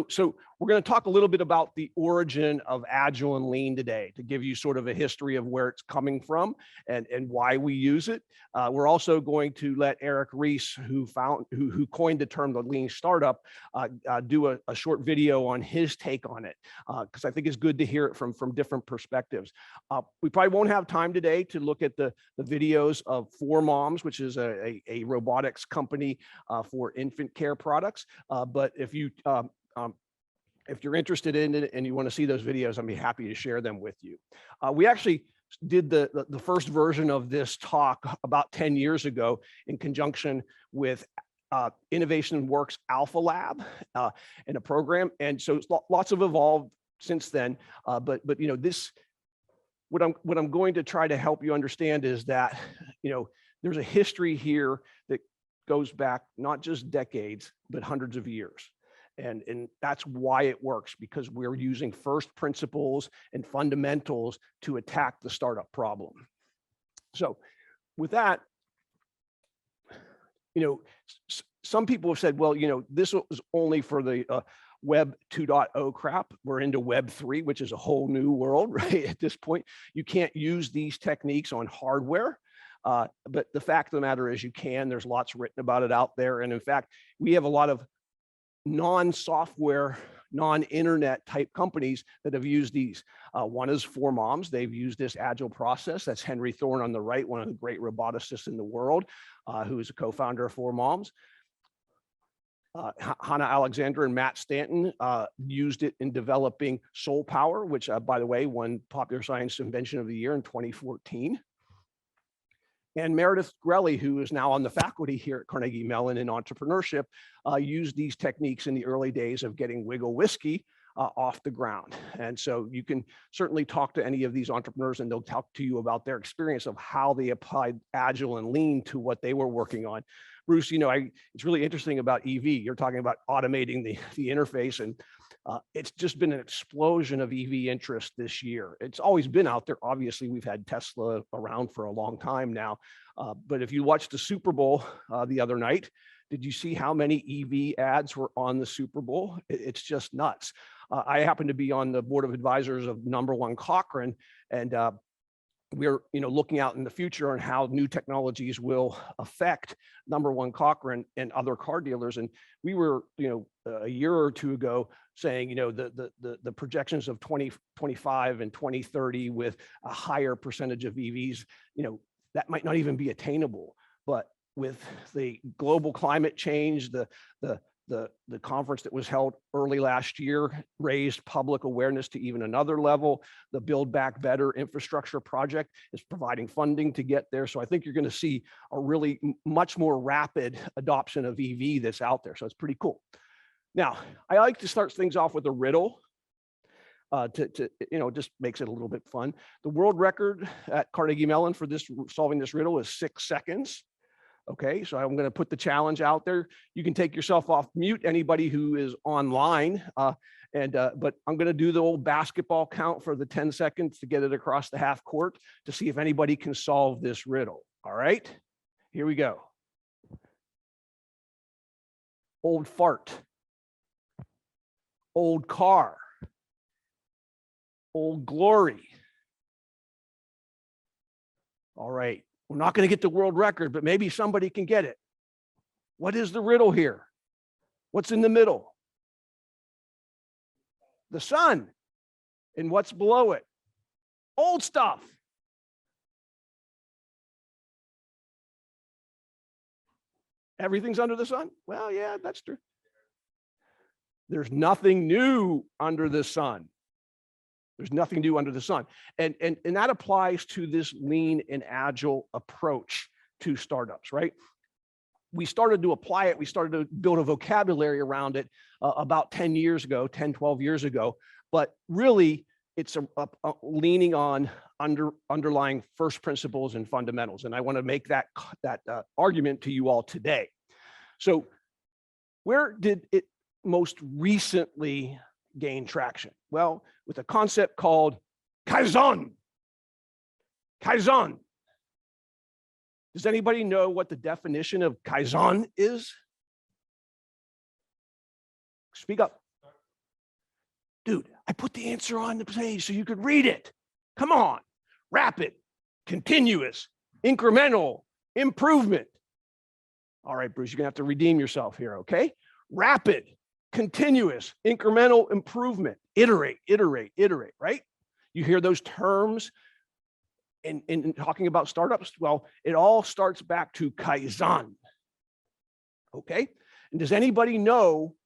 So we're going to talk a little bit about the origin of Agile and Lean today to give you sort of a history of where it's coming from and why we use it. We're also going to let Eric Ries, who coined the term the Lean Startup, do a short video on his take on it, because I think it's good to hear it from different perspectives. We probably won't have time today to look at the videos of 4Moms, which is a robotics company for infant care products. But if you're interested in it and you want to see those videos, I'd be happy to share them with you. We actually did the first version of this talk about 10 years ago in conjunction with Innovation Works Alpha Lab in a program. And so lots have evolved since then. But you know, what I'm going to try to help you understand is that, you know, there's a history here that goes back not just decades, but hundreds of years. And that's why it works, because we're using first principles and fundamentals to attack the startup problem. So with that, you know, some people have said, well, you know, this was only for the Web 2.0 crap. We're into Web 3, which is a whole new world, right? At this point, you can't use these techniques on hardware. But the fact of the matter is you can. There's lots written about it out there. And in fact, we have a lot of non-software, non-internet type companies that have used these. One is 4Moms. They've used this Agile process. That's Henry Thorne on the right, one of the great roboticists in the world, who is a co-founder of 4Moms. Hannah Alexander and Matt Stanton used it in developing Soul Power, which, by the way, won Popular Science Invention of the Year in 2014. And Meredith Grelly, who is now on the faculty here at Carnegie Mellon in entrepreneurship, used these techniques in the early days of getting Wiggle Whiskey off the ground. And so you can certainly talk to any of these entrepreneurs and they'll talk to you about their experience of how they applied Agile and Lean to what they were working on. Bruce, you know, it's really interesting about EV. You're talking about automating the interface, and it's just been an explosion of EV interest this year. It's always been out there. Obviously, we've had Tesla around for a long time now. But if you watched the Super Bowl the other night, did you see how many EV ads were on the Super Bowl? It's just nuts. I happen to be on the board of advisors of Number One Cochrane, and we're looking out in the future on how new technologies will affect Number One Cochrane and other car dealers. And we were a year or two ago saying the projections of 2025 and 2030 with a higher percentage of EVs, that might not even be attainable. But with the global climate change, the conference that was held early last year raised public awareness to even another level. The Build Back Better infrastructure project is providing funding to get there. So I think you're going to see a really much more rapid adoption of EV that's out there. So it's pretty cool. Now, I like to start things off with a riddle just makes it a little bit fun. The world record at Carnegie Mellon for solving this riddle is 6 seconds. Okay, so I'm going to put the challenge out there. You can take yourself off mute, anybody who is online, but I'm going to do the old basketball count for the 10 seconds to get it across the half court to see if anybody can solve this riddle. All right, here we go. Old fart, old car, old glory. All right. We're not going to get the world record, but maybe somebody can get it. What is the riddle here? What's in the middle? The sun. And what's below it? Old stuff. Everything's under the sun? Well, yeah, that's true. There's nothing new under the sun. There's nothing new under the sun. And that applies to this lean and agile approach to startups, right? We started to apply it. We started to build a vocabulary around it about 10 years ago, 10, 12 years ago. But really, it's leaning on underlying first principles and fundamentals. And I want to make that argument to you all today. So where did it most recently gain traction? Well, with a concept called Kaizen. Kaizen. Does anybody know what the definition of Kaizen is? Speak up. Dude, I put the answer on the page so you could read it. Come on. Rapid, continuous, incremental, improvement. All right, Bruce, you're going to have to redeem yourself here, okay? Rapid, continuous, incremental improvement. Iterate, iterate, iterate, right? You hear those terms in talking about startups? Well, it all starts back to Kaizen, okay? And does anybody know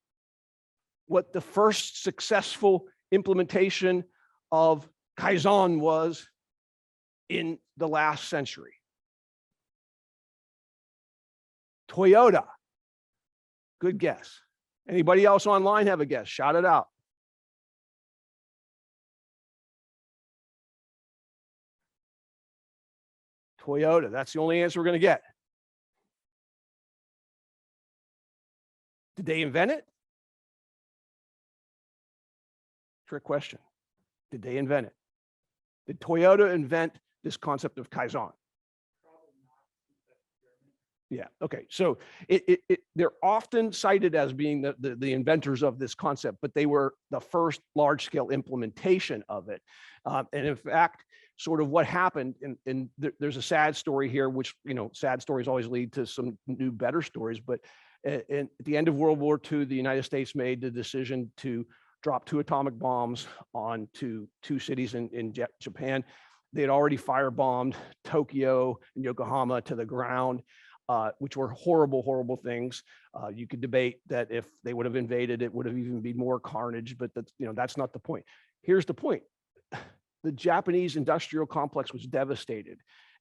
what the first successful implementation of Kaizen was in the last century? Toyota. Good guess. Anybody else online have a guess? Shout it out. Toyota. That's the only answer we're going to get. Did they invent it? Trick question. Did they invent it? Did Toyota invent this concept of Kaizen? Yeah. Okay. So they're often cited as being the inventors of this concept, but they were the first large-scale implementation of it. And in fact, sort of what happened, and there's a sad story here, which, you know, sad stories always lead to some new, better stories. But at the end of World War II, the United States made the decision to drop 2 atomic bombs onto 2 cities in Japan. They had already firebombed Tokyo and Yokohama to the ground. Which were horrible, horrible things. You could debate that if they would have invaded, it would have even been more carnage, but that's, you know, that's not the point. Here's the point. The Japanese industrial complex was devastated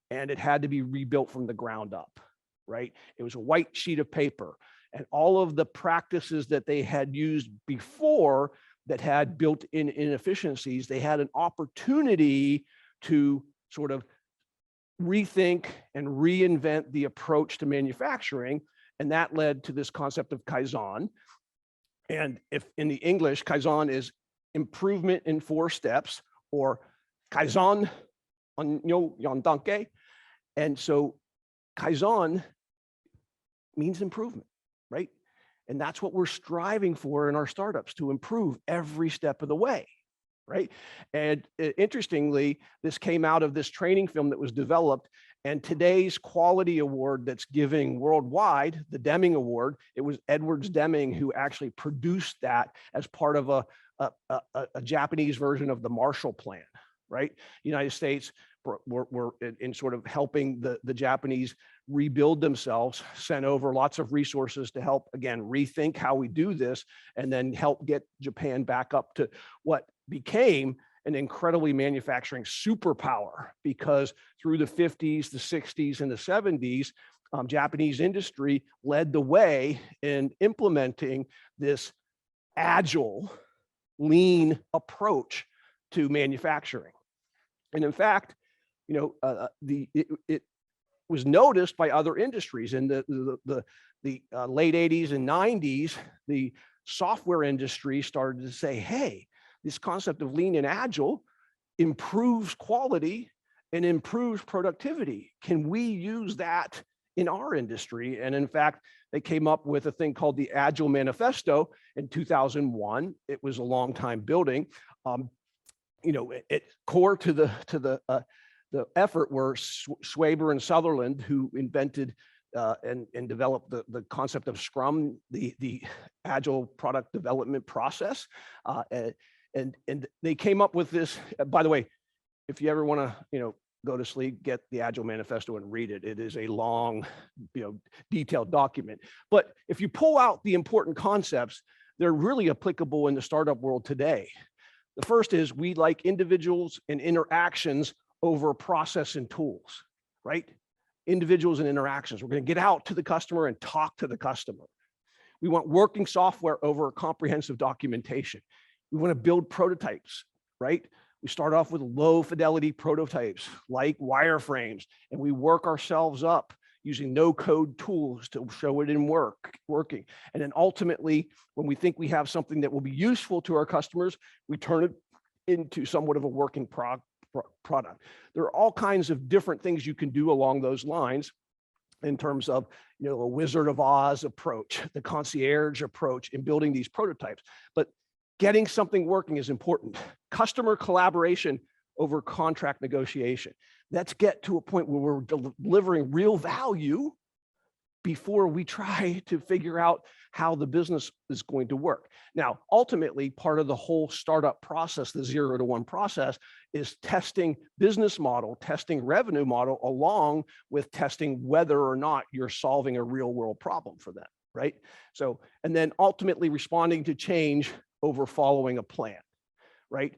and it had to be rebuilt from the ground up, right? It was a white sheet of paper, and all of the practices that they had used before that had built-in inefficiencies, they had an opportunity to sort of rethink and reinvent the approach to manufacturing. And that led to this concept of Kaizen. And if in the English, Kaizen is improvement in 4 steps, or Kaizen onyo yondanke. And so Kaizen means improvement, right? And that's what we're striving for in our startups, to improve every step of the way. Right. And interestingly, this came out of this training film that was developed, and today's quality award that's giving worldwide, the Deming Award, it was Edwards Deming who actually produced that as part of a Japanese version of the Marshall Plan. Right. United States were in sort of helping the Japanese rebuild themselves, sent over lots of resources to help, again, rethink how we do this, and then help get Japan back up to what became an incredibly manufacturing superpower, because through the 50s, the 60s, and the 70s, Japanese industry led the way in implementing this agile, lean approach to manufacturing. And in fact, you know, it was noticed by other industries. In the late 80s and 90s, the software industry started to say, hey, this concept of lean and agile improves quality and improves productivity. Can we use that in our industry? And in fact, they came up with a thing called the Agile Manifesto in 2001. It was a long time building. You know, it core to the effort were Schwaber and Sutherland, who invented and developed the concept of Scrum, the agile product development process. And they came up with this. By the way, if you ever want to, you know, go to sleep, get the Agile Manifesto and read it. It is a long, you know, detailed document. But if you pull out the important concepts, they're really applicable in the startup world today. The first is we like individuals and interactions over process and tools, right? Individuals and interactions. We're going to get out to the customer and talk to the customer. We want working software over comprehensive documentation. We want to build prototypes, right? We start off with low fidelity prototypes like wireframes, and we work ourselves up using no code tools to show it in working. And then ultimately, when we think we have something that will be useful to our customers, we turn it into somewhat of a working product. There are all kinds of different things you can do along those lines in terms of, you know, a Wizard of Oz approach, the concierge approach in building these prototypes. But Getting something working is important. Customer collaboration over contract negotiation. Let's get to a point where we're delivering real value before we try to figure out how the business is going to work. Now, ultimately, part of the whole startup process, the 0 to 1 process, is testing business model, testing revenue model, along with testing whether or not you're solving a real world problem for them, right? So, and then ultimately responding to change over following a plan, right?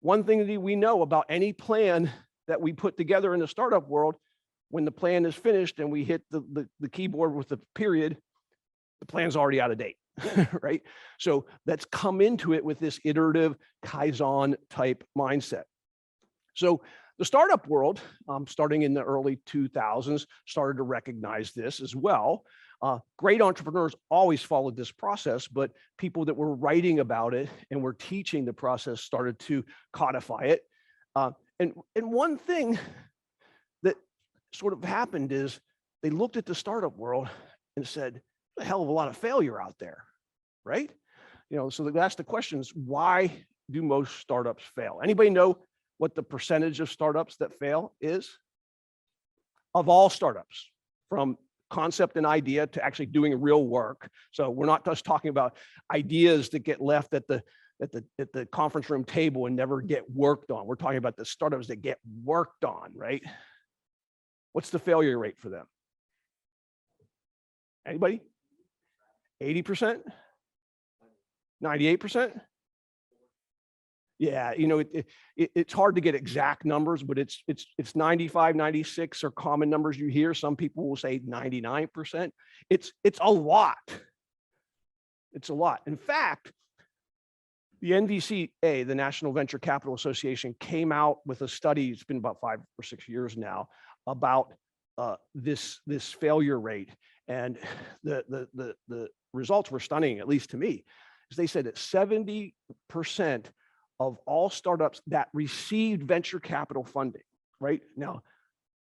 One thing that we know about any plan that we put together in the startup world, when the plan is finished and we hit the keyboard with the period, the plan's already out of date, right? So let's come into it with this iterative Kaizen type mindset. So the startup world, starting in the early 2000s, started to recognize this as well. Great entrepreneurs always followed this process, but people that were writing about it and were teaching the process started to codify it. And one thing that sort of happened is they looked at the startup world and said, a hell of a lot of failure out there, right? You know, so they asked the questions, why do most startups fail? Anybody know what the percentage of startups that fail is? Of all startups, from concept and idea to actually doing real work. So we're not just talking about ideas that get left at the conference room table and never get worked on. We're talking about the startups that get worked on, right? What's the failure rate for them? Anybody? 80%? 98%? Yeah, you know, it's hard to get exact numbers, but it's 95, 96 are common numbers you hear. Some people will say 99%. It's a lot. It's a lot. In fact, the NVCA, the National Venture Capital Association, came out with a study, it's been about 5 or 6 years now, about this failure rate. And the results were stunning, at least to me. Is they said that 70% of all startups that received venture capital funding, right? Now,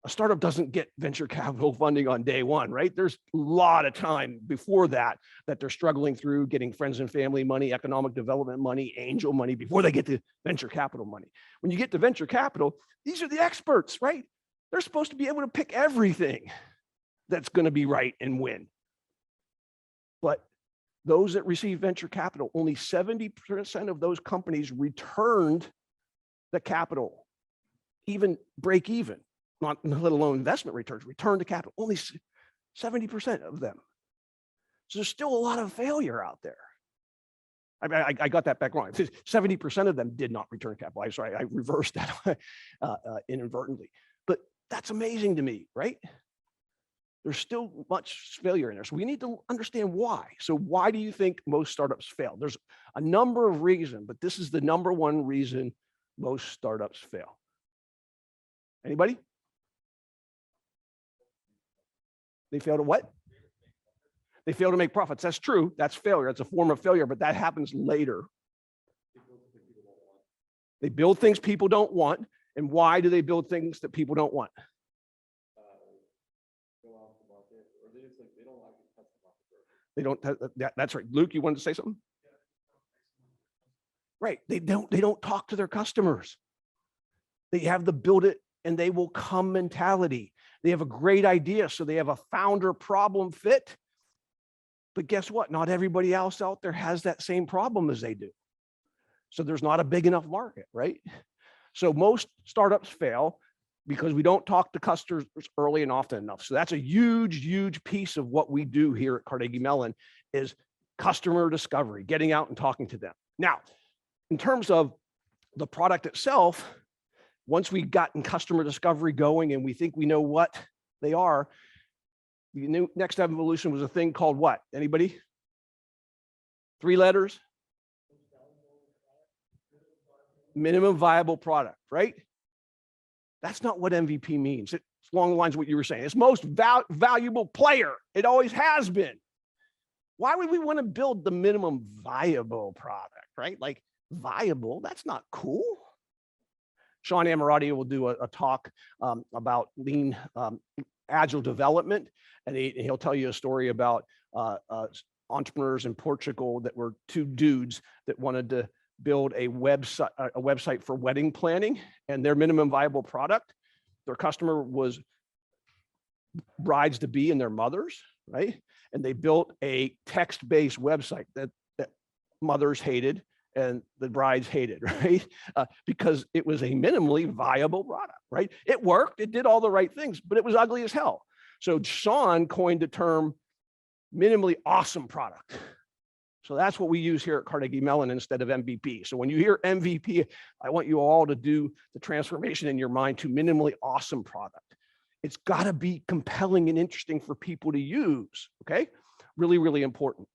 a startup doesn't get venture capital funding on day one, right? There's a lot of time before that they're struggling through getting friends and family money, economic development money, angel money, before they get to venture capital money. When you get to venture capital, these are the experts, right? They're supposed to be able to pick everything that's going to be right and win. But those that receive venture capital, only 70% of those companies returned the capital, even break even, not let alone investment returns, return to capital, only 70% of them. So there's still a lot of failure out there. I got that back wrong. 70% of them did not return capital. I'm sorry, I reversed that inadvertently. But that's amazing to me, right? There's still much failure in there. So we need to understand why. So why do you think most startups fail? There's a number of reasons, but this is the number one reason most startups fail. Anybody? They fail to what? They fail to make profits. That's true. That's failure. That's a form of failure, but that happens later. They build things people don't want. And why do they build things that people don't want? They don't. That's right. Luke, you wanted to say something? Right. They don't talk to their customers. They have the build it and they will come mentality. They have a great idea, so they have a founder problem fit. But guess what? Not everybody else out there has that same problem as they do. So there's not a big enough market, right? So most startups fail because we don't talk to customers early and often enough. So that's a huge, huge piece of what we do here at Carnegie Mellon is customer discovery, getting out and talking to them. Now, in terms of the product itself, once we've gotten customer discovery going and we think we know what they are, the next evolution was a thing called what? Anybody? 3 letters? Minimum viable product, right? That's not what MVP means. It's along the lines of what you were saying. It's most valuable player. It always has been. Why would we want to build the minimum viable product, right? Like viable, that's not cool. Sean Ammirati will do a talk about lean agile development, and he'll tell you a story about entrepreneurs in Portugal that were two dudes that wanted to build a website for wedding planning, and their minimum viable product, their customer was brides to be and their mothers, right? And they built a text-based website that mothers hated and the brides hated, right? Because it was a minimally viable product, right? It worked, it did all the right things, but it was ugly as hell. So Sean coined the term minimally awesome product. So that's what we use here at Carnegie Mellon instead of MVP. So when you hear MVP, I want you all to do the transformation in your mind to minimally awesome product. It's got to be compelling and interesting for people to use, okay? Really, really important.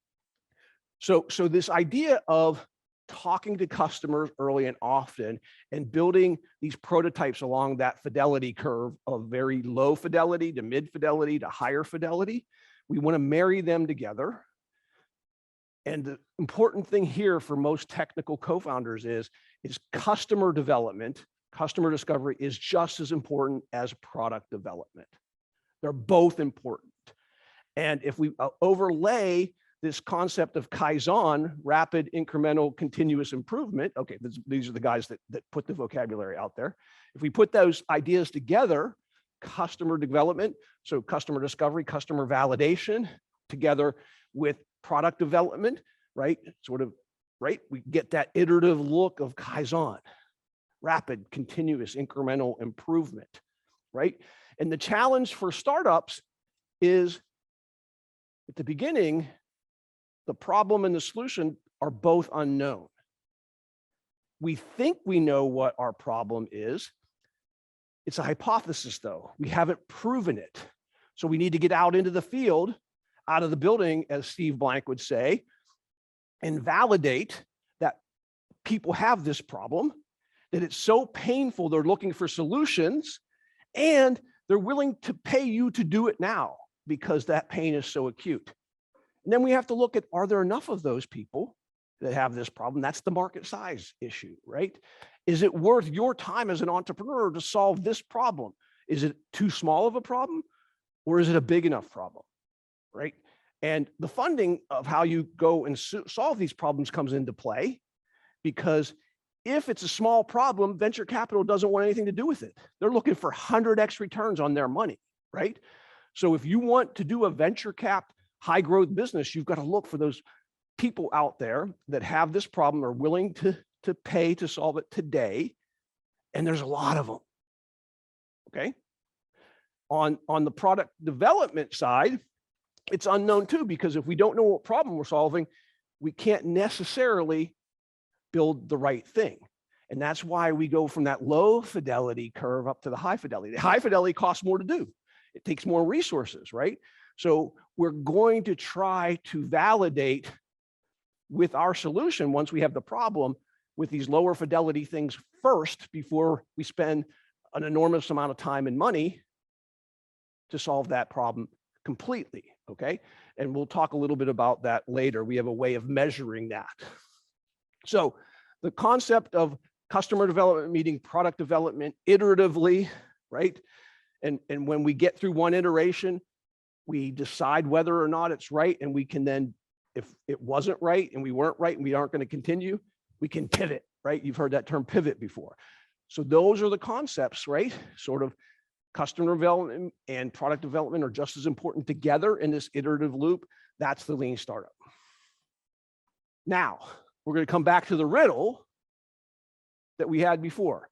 So this idea of talking to customers early and often and building these prototypes along that fidelity curve of very low fidelity to mid fidelity to higher fidelity, we want to marry them together. And the important thing here for most technical co-founders is customer development, customer discovery is just as important as product development. They're both important. And if we overlay this concept of Kaizen, rapid incremental continuous improvement, okay, these are the guys that put the vocabulary out there. If we put those ideas together, customer development, so customer discovery, customer validation, together with product development, right? Sort of, right? We get that iterative look of Kaizen, rapid, continuous, incremental improvement, right? And the challenge for startups is at the beginning, the problem and the solution are both unknown. We think we know what our problem is. It's a hypothesis though. We haven't proven it. So we need to get out into the field, out of the building, as Steve Blank would say, and validate that people have this problem, that it's so painful they're looking for solutions, and they're willing to pay you to do it now because that pain is so acute. And then we have to look at, are there enough of those people that have this problem? That's the market size issue, right? Is it worth your time as an entrepreneur to solve this problem? Is it too small of a problem, or is it a big enough problem, right? And the funding of how you go and solve these problems comes into play, because if it's a small problem, venture capital doesn't want anything to do with it. They're looking for 100x returns on their money, right? So if you want to do a venture capped high growth business, you've got to look for those people out there that have this problem, are willing to pay to solve it today. And there's a lot of them, okay? On the product development side, it's unknown too, because if we don't know what problem we're solving, we can't necessarily build the right thing. And that's why we go from that low fidelity curve up to the high fidelity. The high fidelity costs more to do. It takes more resources, right? So we're going to try to validate with our solution, once we have the problem, with these lower fidelity things first, before we spend an enormous amount of time and money to solve that problem completely, okay? And we'll talk a little bit about that later. We have a way of measuring that. So the concept of customer development meeting product development iteratively, right? And when we get through one iteration, we decide whether or not it's right, and we can then, if it wasn't right and we weren't right and we aren't going to continue, we can pivot, right? You've heard that term pivot before. So those are the concepts, right? Sort of customer development and product development are just as important together in this iterative loop. That's the lean startup. Now, we're going to come back to the riddle that we had before.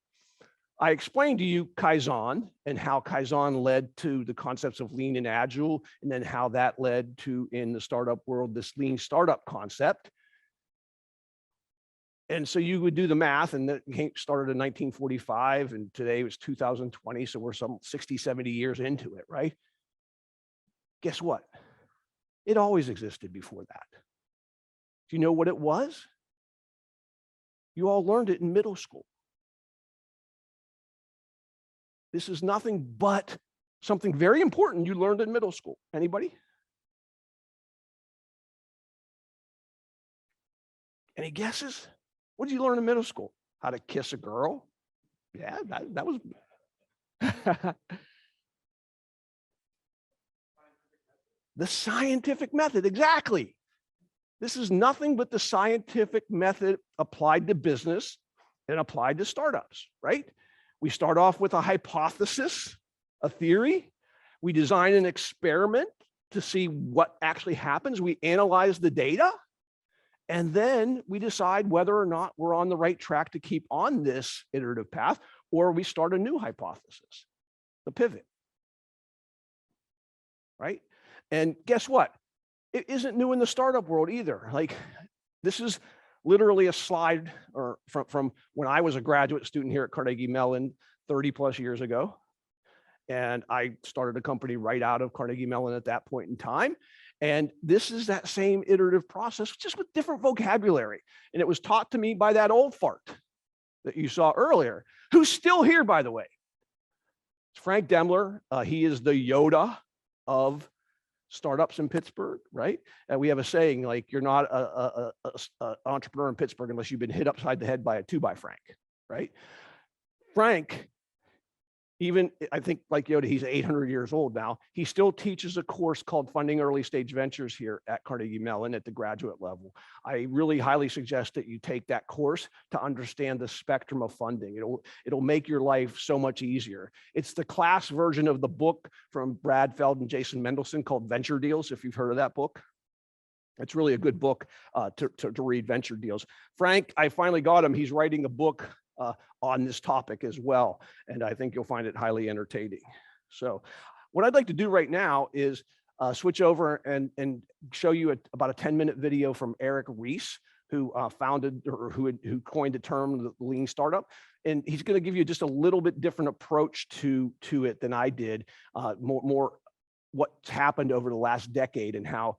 I explained to you Kaizen and how Kaizen led to the concepts of lean and agile, and then how that led to, in the startup world, this lean startup concept. And so you would do the math, and that started in 1945, and today was 2020, so we're some 60, 70 years into it, right? Guess what? It always existed before that. Do you know what it was? You all learned it in middle school. This is nothing but something very important you learned in middle school. Anybody? Any guesses? What did you learn in middle school? How to kiss a girl? Yeah, that was. The scientific method, exactly. This is nothing but the scientific method applied to business and applied to startups, right? We start off with a hypothesis, a theory. We design an experiment to see what actually happens. We analyze the data, and then we decide whether or not we're on the right track to keep on this iterative path, or we start a new hypothesis, the pivot, right? And guess what? It isn't new in the startup world either. Like, this is literally a slide or from when I was a graduate student here at Carnegie Mellon 30 plus years ago. And I started a company right out of Carnegie Mellon at that point in time. And this is that same iterative process, just with different vocabulary. And it was taught to me by that old fart that you saw earlier, who's still here, by the way. It's Frank Demler. He is the Yoda of startups in Pittsburgh, right? And we have a saying, like, you're not an entrepreneur in Pittsburgh unless you've been hit upside the head by a 2 by Frank, right? Frank, even, I think, like Yoda, he's 800 years old now. He still teaches a course called Funding Early Stage Ventures here at Carnegie Mellon at the graduate level. I really highly suggest that you take that course to understand the spectrum of funding. It'll make your life so much easier. It's the class version of the book from Brad Feld and Jason Mendelsohn called Venture Deals, if you've heard of that book. It's really a good book to read, Venture Deals. Frank, I finally got him. He's writing a book on this topic as well, and I think you'll find it highly entertaining. So what I'd like to do right now is switch over and show you about a 10-minute video from Eric Ries, who founded or who coined the term the lean startup. And he's going to give you just a little bit different approach to it than I did, more what's happened over the last decade and how.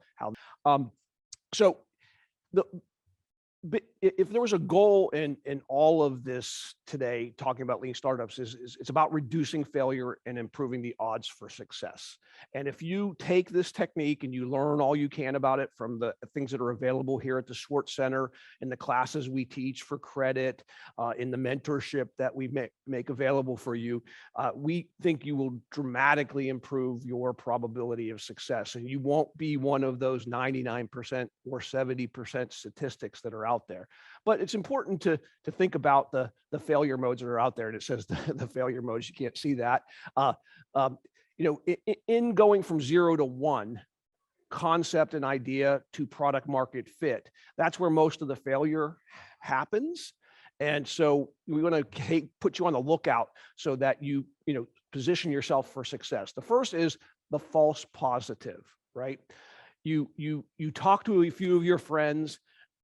But if there was a goal in all of this today, talking about lean startups, it's about reducing failure and improving the odds for success. And if you take this technique and you learn all you can about it from the things that are available here at the Swartz Center, in the classes we teach for credit, in the mentorship that we make available for you, we think you will dramatically improve your probability of success. And you won't be one of those 99% or 70% statistics that are out there. But it's important to think about the failure modes that are out there. And it says the failure modes, you can't see that. In going from 0 to 1, concept and idea to product market fit, that's where most of the failure happens. And so we want to put you on the lookout so that you position yourself for success. The first is the false positive, right? You talk to a few of your friends.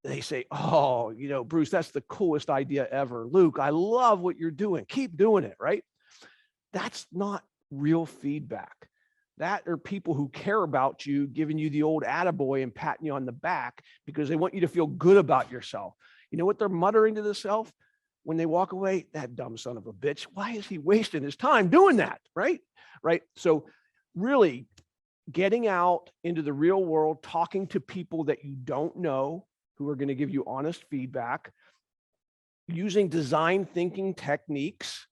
They say, oh, Bruce, that's the coolest idea ever. Luke, I love what you're doing. Keep doing it, right? That's not real feedback. That are people who care about you, giving you the old attaboy and patting you on the back because they want you to feel good about yourself. You know what they're muttering to themselves when they walk away? That dumb son of a bitch. Why is he wasting his time doing that? Right? So really getting out into the real world, talking to people that you don't know, who are going to give you honest feedback, using design thinking techniques.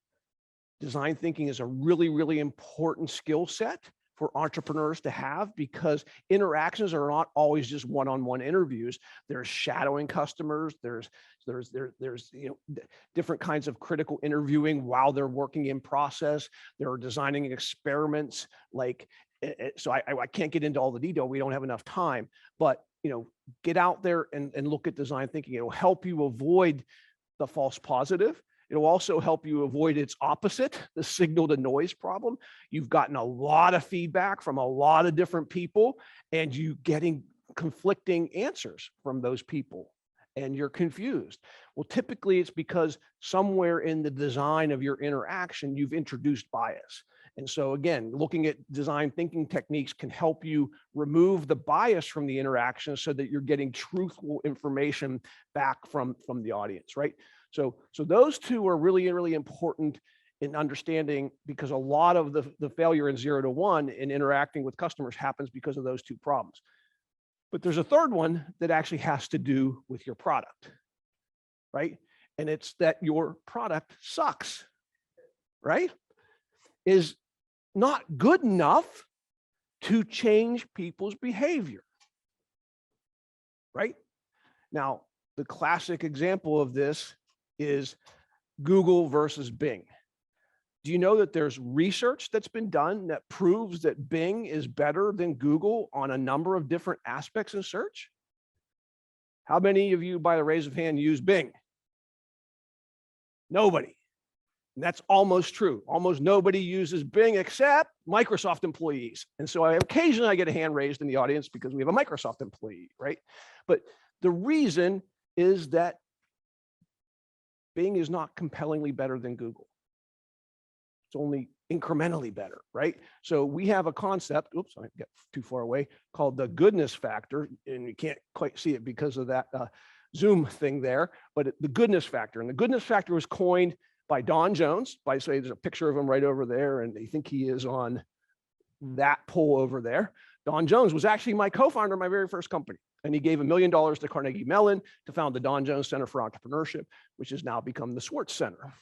Design thinking is a really, really important skill set for entrepreneurs to have, because interactions are not always just one-on-one interviews. There's shadowing customers. There's different kinds of critical interviewing while they're working in process. They're designing experiments. So I can't get into all the detail. We don't have enough time, but get out there and look at design thinking. It'll help you avoid the false positive. It'll also help you avoid its opposite, the signal to noise problem. You've gotten a lot of feedback from a lot of different people, and you getting conflicting answers from those people, and you're confused. Well, typically it's because somewhere in the design of your interaction, you've introduced bias. And so again, looking at design thinking techniques can help you remove the bias from the interaction so that you're getting truthful information back from the audience, right? So those two are really, really important in understanding, because a lot of the failure in 0 to 1 in interacting with customers happens because of those two problems. But there's a third one that actually has to do with your product, right? And it's that your product sucks, right? Is not good enough to change people's behavior. right? Now, the classic example of this is Google versus Bing. Do you know that there's research that's been done that proves that Bing is better than Google on a number of different aspects in search? How many of you, by the raise of hand, use Bing? Nobody. And that's almost true. Almost nobody uses Bing except Microsoft employees. And so occasionally I get a hand raised in the audience because we have a Microsoft employee, right? But the reason is that Bing is not compellingly better than Google. It's only incrementally better, right? So we have a concept, oops, I got too far away, called the goodness factor, and you can't quite see it because of that Zoom thing there, but the goodness factor. And the goodness factor was coined by Don Jones. By the way, there's a picture of him right over there, and they think he is on that pole over there. Don Jones was actually my co-founder of my very first company, and he gave $1 million to Carnegie Mellon to found the Don Jones Center for Entrepreneurship, which has now become the Swartz Center.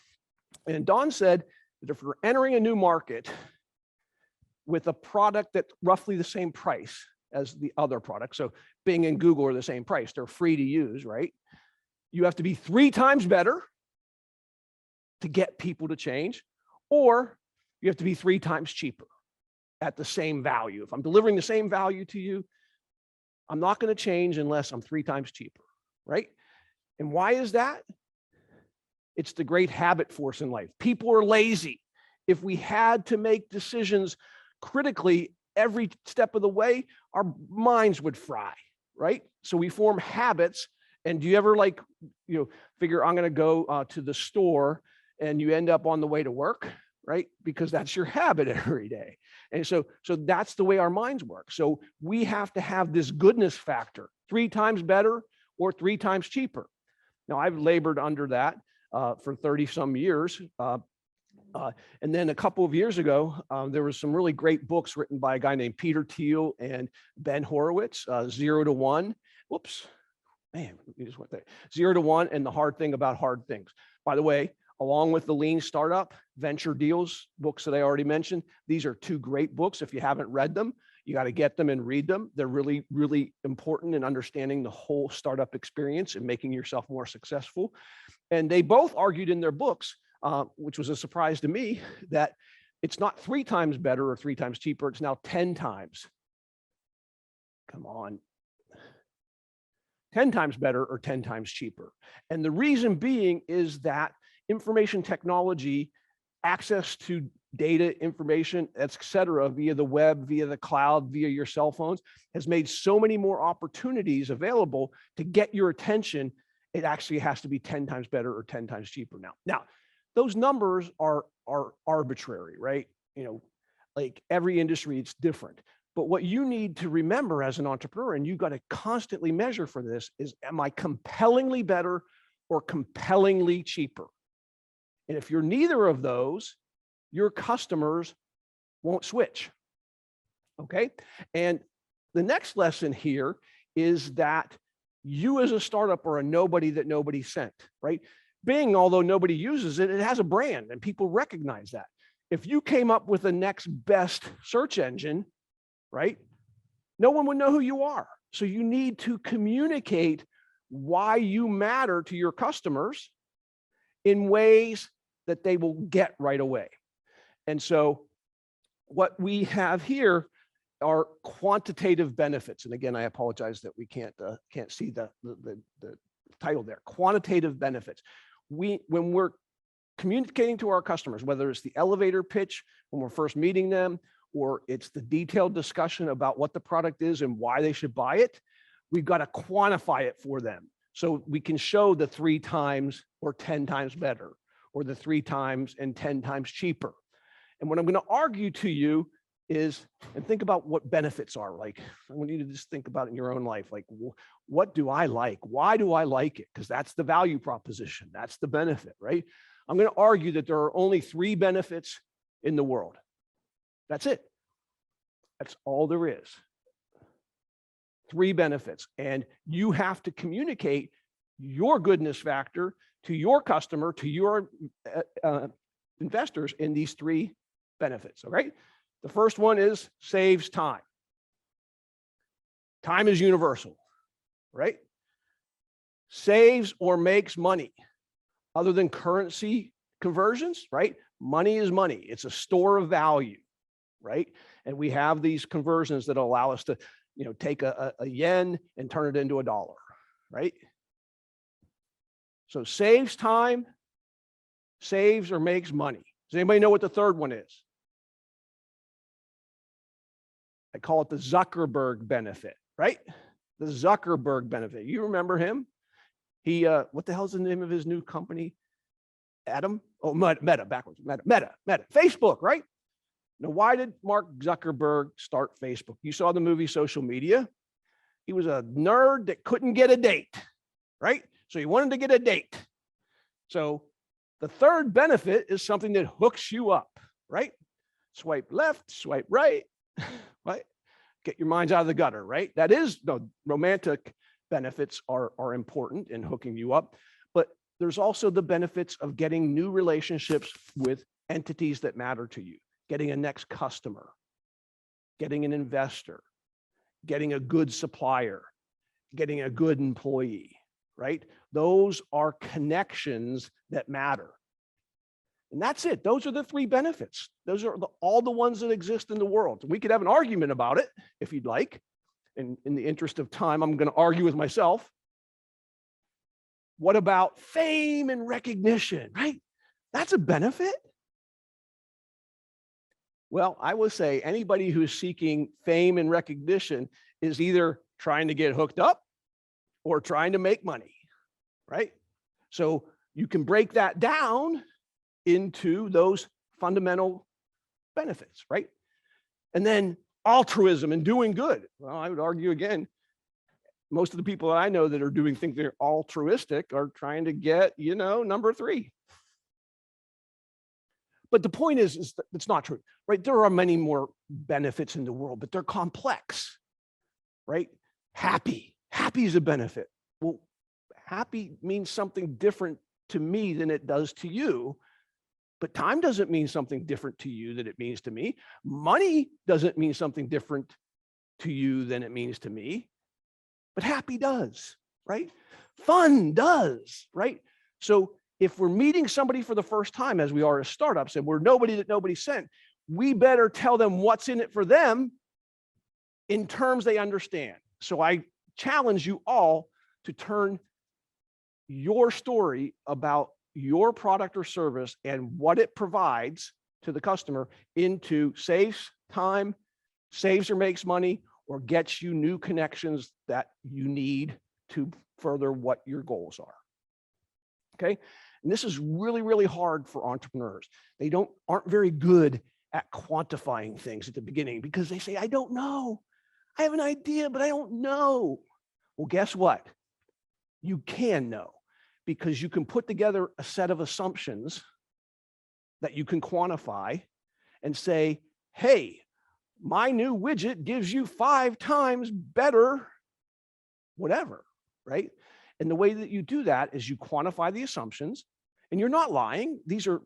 And Don said that if we're entering a new market with a product that's roughly the same price as the other product, so Bing and Google are the same price, they're free to use, right? You have to be 3 times better to get people to change, or you have to be 3 times cheaper at the same value. If I'm delivering the same value to you, I'm not going to change unless I'm 3 times cheaper, right? And why is that? It's the great habit force in life. People are lazy. If we had to make decisions critically every step of the way, our minds would fry, right? So we form habits. And do you ever figure I'm going to go to the store, and you end up on the way to work, right? Because that's your habit every day. And so that's the way our minds work. So we have to have this goodness factor, 3 times better or 3 times cheaper. Now, I've labored under that for 30 some years. And then a couple of years ago, there was some really great books written by a guy named Peter Thiel and Ben Horowitz, 0 to 1. Whoops, man, we just went there. 0 to 1 and the hard thing about hard things. By the way, along with the Lean Startup, Venture Deals, books that I already mentioned, these are 2 great books. If you haven't read them, you got to get them and read them. They're really, really important in understanding the whole startup experience and making yourself more successful. And they both argued in their books, which was a surprise to me, that it's not 3 times better or 3 times cheaper. It's now 10 times. Come on. 10 times better or 10 times cheaper. And the reason being is that information technology, access to data, information, et cetera, via the web, via the cloud, via your cell phones, has made so many more opportunities available to get your attention. It actually has to be 10 times better or 10 times cheaper now. Now, those numbers are arbitrary, right? Like every industry, it's different. But what you need to remember as an entrepreneur, and you got to constantly measure for this, is, am I compellingly better or compellingly cheaper? And if you're neither of those, your customers won't switch. Okay? And the next lesson here is that you as a startup are a nobody that nobody sent, right? Bing, although nobody uses it, it has a brand and people recognize that. If you came up with the next best search engine, right, no one would know who you are. So you need to communicate why you matter to your customers in ways that they will get right away. And so what we have here are quantitative benefits. And again, I apologize that we can't see the title there. Quantitative benefits. When we're communicating to our customers, whether it's the elevator pitch when we're first meeting them, or it's the detailed discussion about what the product is and why they should buy it, we've got to quantify it for them. So we can show the 3 times or 10 times better, or the 3 times and 10 times cheaper. And what I'm going to argue to you is, and think about what benefits are. Like, I want you to just think about it in your own life. Like, what do I like? Why do I like it? Because that's the value proposition. That's the benefit, right? I'm going to argue that there are only 3 benefits in the world. That's it. That's all there is. 3 benefits. And you have to communicate your goodness factor to your customer, to your investors in these 3 benefits, all right? The first one is saves time. Time is universal. right? Saves or makes money. Other than currency conversions, right? Money is money. It's a store of value, right? And we have these conversions that allow us to, take a yen and turn it into a dollar, right? So saves time, saves or makes money. Does anybody know what the third one is? I call it the Zuckerberg benefit, right? The Zuckerberg benefit. You remember him? He, what the hell's the name of his new company? Adam? Oh, Meta, backwards. Meta. Facebook, right? Now, why did Mark Zuckerberg start Facebook? You saw the movie Social Media. He was a nerd that couldn't get a date, right? So he wanted to get a date. So the third benefit is something that hooks you up, right? Swipe left, swipe right, right? Get your minds out of the gutter, right? That is, the romantic benefits are important in hooking you up, but there's also the benefits of getting new relationships with entities that matter to you, getting a next customer, getting an investor, getting a good supplier, getting a good employee, right? Those are connections that matter. And that's it. Those are the three benefits. Those are all the ones that exist in the world. We could have an argument about it if you'd like. In the interest of time, I'm going to argue with myself. What about fame and recognition, right? That's a benefit. Well, I will say anybody who's seeking fame and recognition is either trying to get hooked up or trying to make money, right? So you can break that down into those fundamental benefits, right? And then altruism and doing good. Well, I would argue again, most of the people that I know that are doing things that are altruistic are trying to get, number three. But the point is that it's not true, right? There are many more benefits in the world, but they're complex, right? Happy is a benefit. Well, happy means something different to me than it does to you. But time doesn't mean something different to you than it means to me. Money doesn't mean something different to you than it means to me. But happy does, right? Fun does, right? So if we're meeting somebody for the first time, as we are as startups, and we're nobody that nobody sent, we better tell them what's in it for them in terms they understand. So I challenge you all to turn your story about your product or service and what it provides to the customer into saves time, saves or makes money, or gets you new connections that you need to further what your goals are. Okay. And this is really, really hard for entrepreneurs. They aren't very good at quantifying things at the beginning because they say, I don't know. I have an idea, but I don't know. Well, guess what? You can know, because you can put together a set of assumptions that you can quantify and say, hey, my new widget gives you 5 times better whatever, right? And the way that you do that is you quantify the assumptions, and you're not lying. These are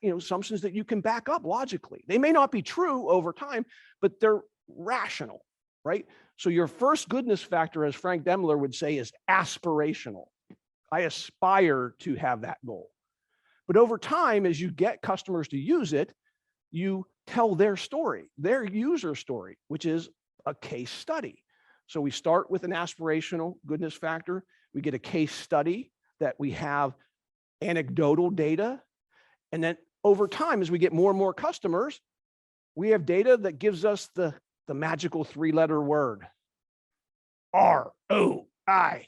assumptions that you can back up logically. They may not be true over time, but they're rational, right? So your first goodness factor, as Frank Demler would say, is aspirational. I aspire to have that goal. But over time, as you get customers to use it, you tell their story, their user story, which is a case study. So we start with an aspirational goodness factor. We get a case study that we have anecdotal data. And then over time, as we get more and more customers, we have data that gives us the magical 3-letter word, ROI,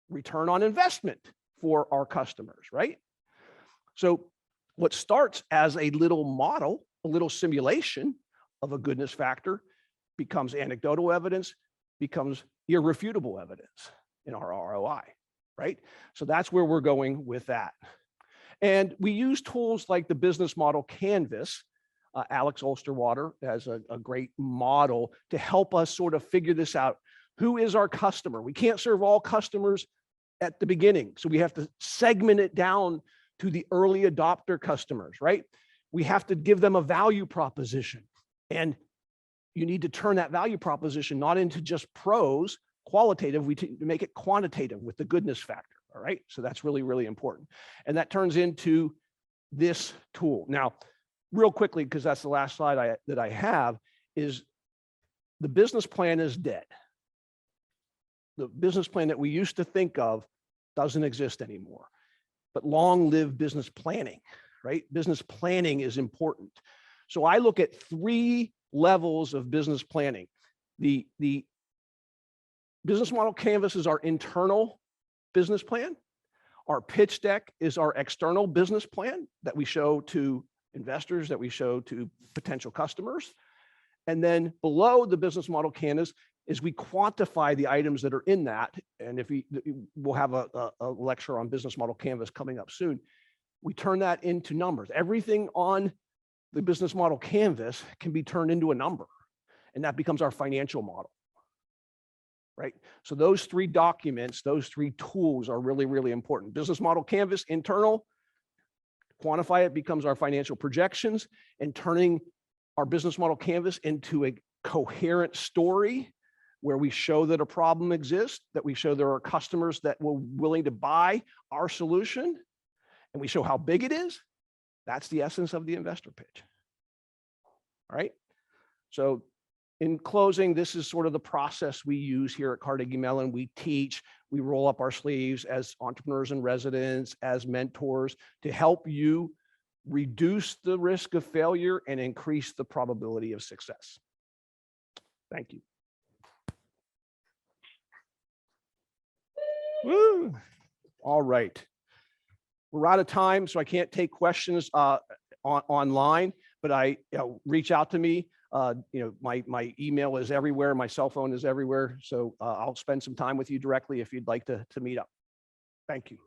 return on investment for our customers, right? So what starts as a little model, a little simulation of a goodness factor, becomes anecdotal evidence, becomes irrefutable evidence in our ROI, right? So that's where we're going with that. And we use tools like the business model Canvas. Alex Osterwater has a great model to help us sort of figure this out. Who is our customer? We can't serve all customers at the beginning. So we have to segment it down to the early adopter customers, right? We have to give them a value proposition. And you need to turn that value proposition not into just pros qualitative, we make it quantitative with the goodness factor. All right. So that's really, really important. And that turns into this tool. Now, real quickly, because that's the last slide that I have, is the business plan is dead. The business plan that we used to think of doesn't exist anymore. But long live business planning, right? Business planning is important. So I look at 3 levels of business planning. The business model canvas is our internal business plan. Our pitch deck is our external business plan that we show to investors, that we show to potential customers. And then below the business model canvas is we quantify the items that are in that. And we'll have a lecture on business model canvas coming up soon. We turn that into numbers. Everything on the business model canvas can be turned into a number, and that becomes our financial model, right? So those 3 documents, those 3 tools are really, really important. Business model canvas, internal, quantify it becomes our financial projections, and turning our business model canvas into a coherent story where we show that a problem exists, that we show there are customers that were willing to buy our solution, and we show how big it is. That's the essence of the investor pitch. All right. So in closing, this is sort of the process we use here at Carnegie Mellon. We teach, we roll up our sleeves as entrepreneurs in residence, as mentors, to help you reduce the risk of failure and increase the probability of success. Thank you. Woo. All right. We're out of time, so I can't take questions online, but reach out to me. My email is everywhere. My cell phone is everywhere. So I'll spend some time with you directly if you'd like to meet up. Thank you.